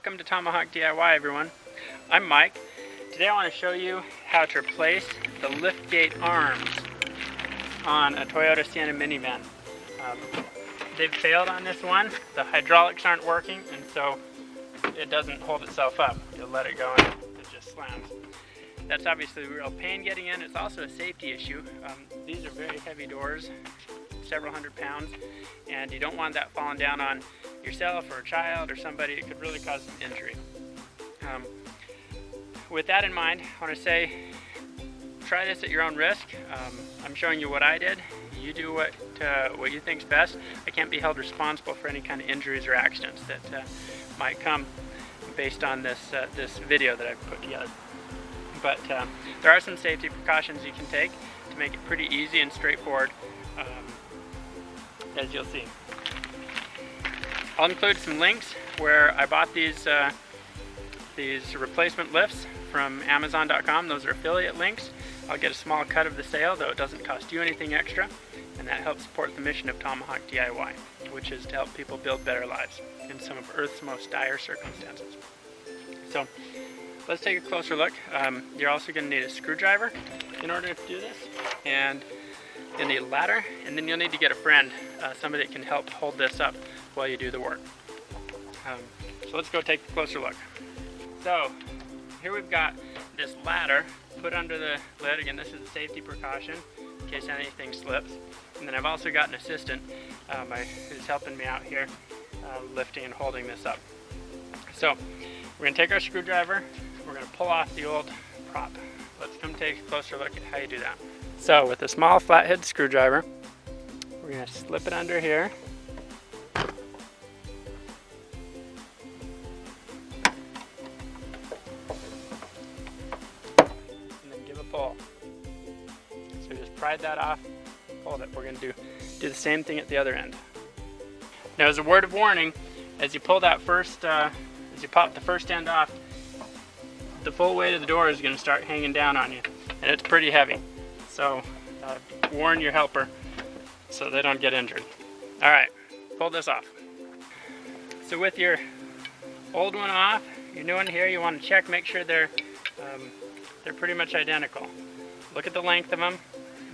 Welcome to Tomahawk DIY, everyone. I'm Mike. Today I want to show you how to replace the liftgate arms on a Toyota Sienna minivan. They've failed on this one. The hydraulics aren't working, and so it doesn't hold itself up. You'll let it go and it just slams. That's obviously a real pain getting in. It's also a safety issue. These are very heavy doors, several hundred pounds, and you don't want that falling down on yourself or a child or somebody. It could really cause some injury. With that in mind, I want to say try this at your own risk. I'm showing you what I did. You do what you think's best. I can't be held responsible for any kind of injuries or accidents that might come based on this video that I've put together. But there are some safety precautions you can take to make it pretty easy and straightforward, as you'll see. I'll include some links where I bought these replacement lifts from Amazon.com. Those are affiliate links. I'll get a small cut of the sale, though it doesn't cost you anything extra, and that helps support the mission of Tomahawk DIY, which is to help people build better lives in some of Earth's most dire circumstances. So let's take a closer look. You're also going to need a screwdriver in order to do this, and you'll need a ladder, and then you'll need to get a friend, somebody that can help hold this up while you do the work. So let's go take a closer look. So here we've got this ladder put under the lid. Again, this is a safety precaution in case anything slips. And then I've also got an assistant who's helping me out here lifting and holding this up. So we're going to take our screwdriver, we're going to pull off the old prop. Let's come take a closer look at how you do that. So with a small flathead screwdriver, we're going to slip it under here. Pull. So just pried that off, hold it. We're going to do the same thing at the other end. Now, as a word of warning, as you pull that first, as you pop the first end off, the full weight of the door is going to start hanging down on you, and it's pretty heavy. So warn your helper so they don't get injured. All right, pull this off. So with your old one off, your new one here, you want to check, make sure they're pretty much identical. Look at the length of them.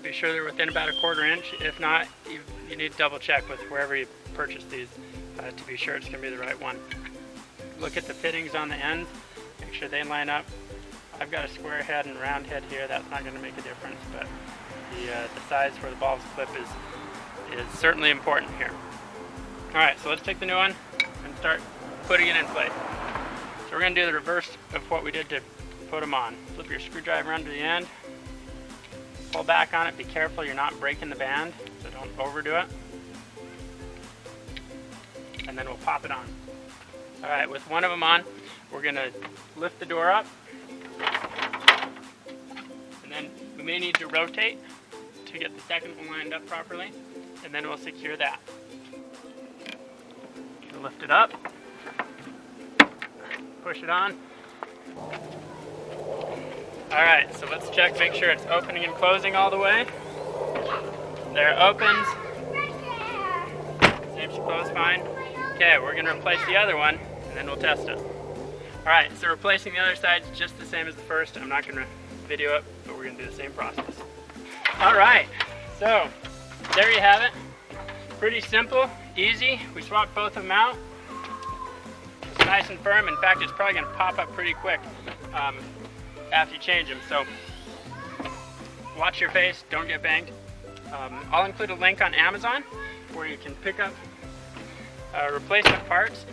Be sure they're within about 1/4 inch. If not, you need to double check with wherever you purchased these to be sure it's going to be the right one. Look at the fittings on the ends. Make sure they line up. I've got a square head and round head here. That's not going to make a difference, but the size where the balls clip is certainly important here. All right, so let's take the new one and start putting it in place. So we're going to do the reverse of what we did to put them on. Flip your screwdriver under the end, pull back on it. Be careful you're not breaking the band, so don't overdo it. And then we'll pop it on. All right, with one of them on, we're going to lift the door up, and then we may need to rotate to get the second one lined up properly, and then we'll secure that. So lift it up, push it on. Alright, so let's check, make sure it's opening and closing all the way. There it opens. Seems to close fine. Okay, we're going to replace the other one, and then we'll test it. Alright, so replacing the other side is just the same as the first. I'm not going to video it, but we're going to do the same process. Alright, so there you have it. Pretty simple, easy. We swapped both of them out. It's nice and firm. In fact, it's probably going to pop up pretty quick after you change them, so watch your face, don't get banged. I'll include a link on Amazon where you can pick up replacement parts.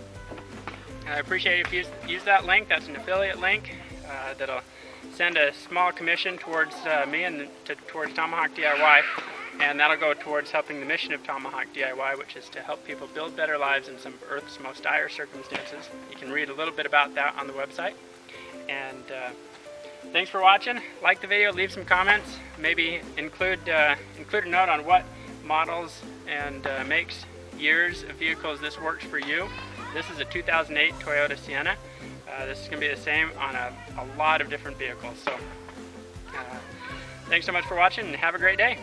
I appreciate it if you use that link. That's an affiliate link that'll send a small commission towards me and towards Tomahawk DIY, and that'll go towards helping the mission of Tomahawk DIY, which is to help people build better lives in some of Earth's most dire circumstances. You can read a little bit about that on the website. And thanks for watching. Like the video, leave some comments, maybe include a note on what models and makes, years of vehicles this works for you. This is a 2008 Toyota Sienna. This is going to be the same on a lot of different vehicles. So thanks so much for watching, and have a great day.